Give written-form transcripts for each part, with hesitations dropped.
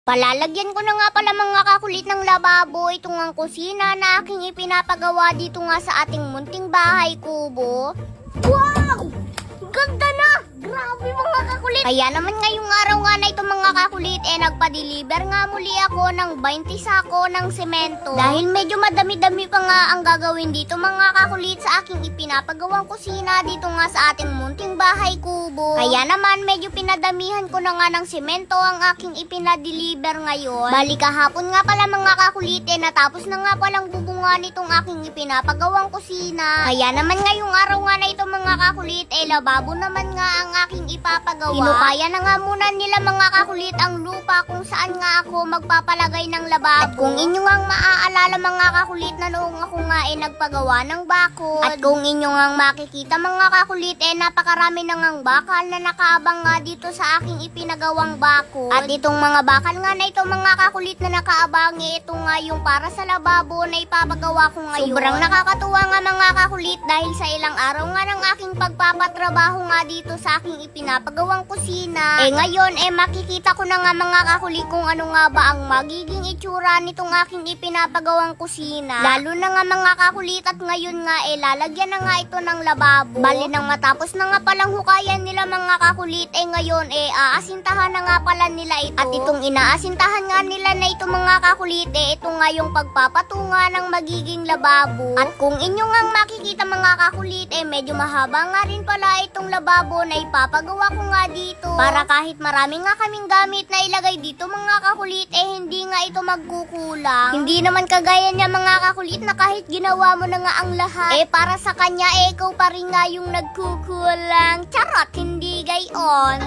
Palalagyan ko na nga pala mga kakulit ng lababo itong ang kusina na aking ipinapagawa dito nga sa ating munting bahay kubo. Wow! Ganda na! Grabe mga kakulit! Kaya naman ngayong araw nga na ito mga kakulit nagpa-deliver nga muli ako ng 20 sako ng semento. Dahil medyo madami-dami pa nga ang gagawin dito mga kakulit sa aking ipinapagawang kusina dito nga sa ating munting bahay kubo. Kaya naman medyo pinadamihan ko na nga ng semento ang aking ipinadeliver ngayon. Bali kahapon nga pala mga kakulit natapos na nga palang bubungan itong aking ipinapagawang kusina. Kaya naman ngayong araw nga na ito mga kakulit lababo naman nga ang aking ipapagawa. Hinukaya na nga muna nila mga kakulit ang lupa kung saan nga ako magpapalagay ng lababo. At kung inyo nga maaalala mga kakulit na noong ako nga nagpagawa ng bakod. At kung inyo nga makikita mga kakulit napakarami na ngang bakal na nakaabang nga dito sa aking ipinagawang bakod. At itong mga bakal nga na ito mga kakulit na nakaabang ito nga yung para sa lababo na ipapagawa ko ngayon. Sobrang nakakatuwa nga mga kakulit dahil sa ilang araw nga ng aking pagpapatrabaho nga dito sa aking ipinapagawang kusina. Ngayon makikita ko na nga mga kakulit kung ano nga ba ang magiging itsura nitong aking ipinapagawang kusina. Lalo na nga mga kakulit at ngayon nga lalagyan na nga ito ng lababo. Bali nang matapos na nga palang hukayan nila mga kakulit ngayon aasintahan na nga pala nila ito. At itong inaasintahan nga nila na ito mga kakulit ito nga yung pagpapatunga ng magiging lababo. At kung inyo nga makikita mga kakulit medyo mahaba nga rin pala itong lababo na ipapagawa ko nga dito. Para kahit marami nga kaming gamit na ilagay dito mga kakulit hindi nga ito magkukulang. Hindi naman kagaya niya mga kakulit na kahit ginawa mo na nga ang lahat para sa kanya ikaw pa rin nga yung nagkukulang. Charot, hindi gayon.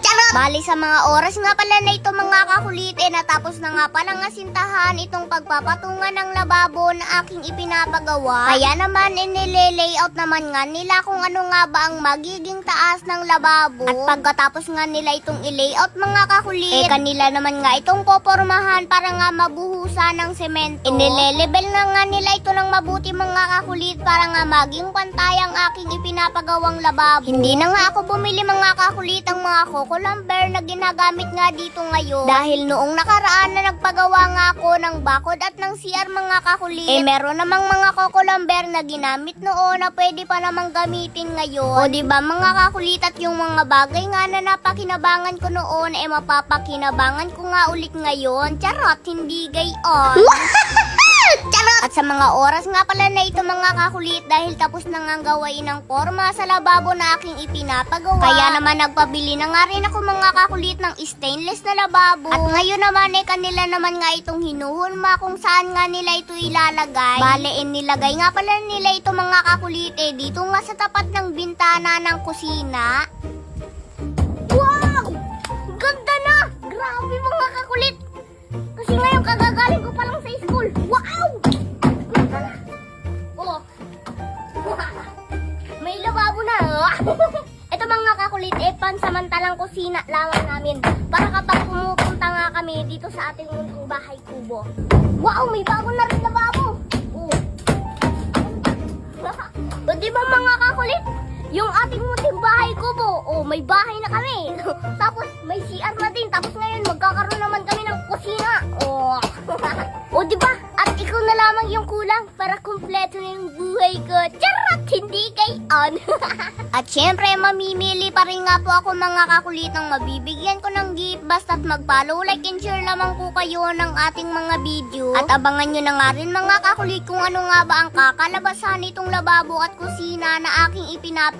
Charot! Bali sa mga oras nga pala na ito mga kakulit natapos na nga palang asintahan itong pagpapatungan ng lababo na aking ipinapagawa. Kaya naman nile-layout naman nga nila kung ano nga ba ang magiging taas ng lababo. At pagkatapos nga nila itong i-layout mga kakulit kanila naman nga itong popormahan para nga mabuhusan ng semento. Inile-level nga nila ito ng mabuti mga kakulit para nga maging pantay ang aking ipinapagawang lababo. Hindi na nga ako bumili mga kakulit ang mga coco lumber na ginagamit nga dito ngayon. Dahil noong nakaraan na nagpagawa nga ako ng bakod at ng CR mga kakulit meron namang mga coco lumber na ginamit noon na pwede pa namang gamitin ngayon. O diba mga kakulit at yung mga bagay nga na napakinabangan ko noon mapapakinabangan ko nga ulit ngayon. Charot, hindi gayon. Charot! At sa mga oras nga pala na ito mga kakulit dahil tapos na nga gawain ng forma sa lababo na aking ipinapagawa. Kaya naman nagpabili na nga rin ako mga kakulit ng stainless na lababo. At ngayon naman kanila naman nga itong hinuhulma kung saan nga nila ito ilalagay. Bale nilagay nga pala nila ito mga kakulit dito nga sa tapat ng bintana ng kusina. Wow! Ganda na! Grabe mga kakulit! Kasi ngayon kagagaling ko pa lang sa school. Wow! Ganda na. Oh. May lababo na. Ito mga kakulit pansamantalang kusina lamang namin para kapag pumupunta nga kami dito sa ating munting bahay kubo. Wow! May bago na rin lababo. Oh. O diba mga kakulit? Yung ating munting bahay kubo, may bahay na kami. Tapos may CR na din. Tapos ngayon magkakaroon naman kami ng kusina. O diba? At ikaw na lamang yung kulang para kumpleto na yung buhay ko. Charot! Hindi gayon. At syempre mamimili pa rin nga po ako mga kakulit ng mabibigyan ko ng gift. Basta't mag-follow, like, and share lamang po kayo ng ating mga video. At abangan nyo na nga rin mga kakulit kung ano nga ba ang kakalabasan nitong lababo at kusina na aking ipinapagawa.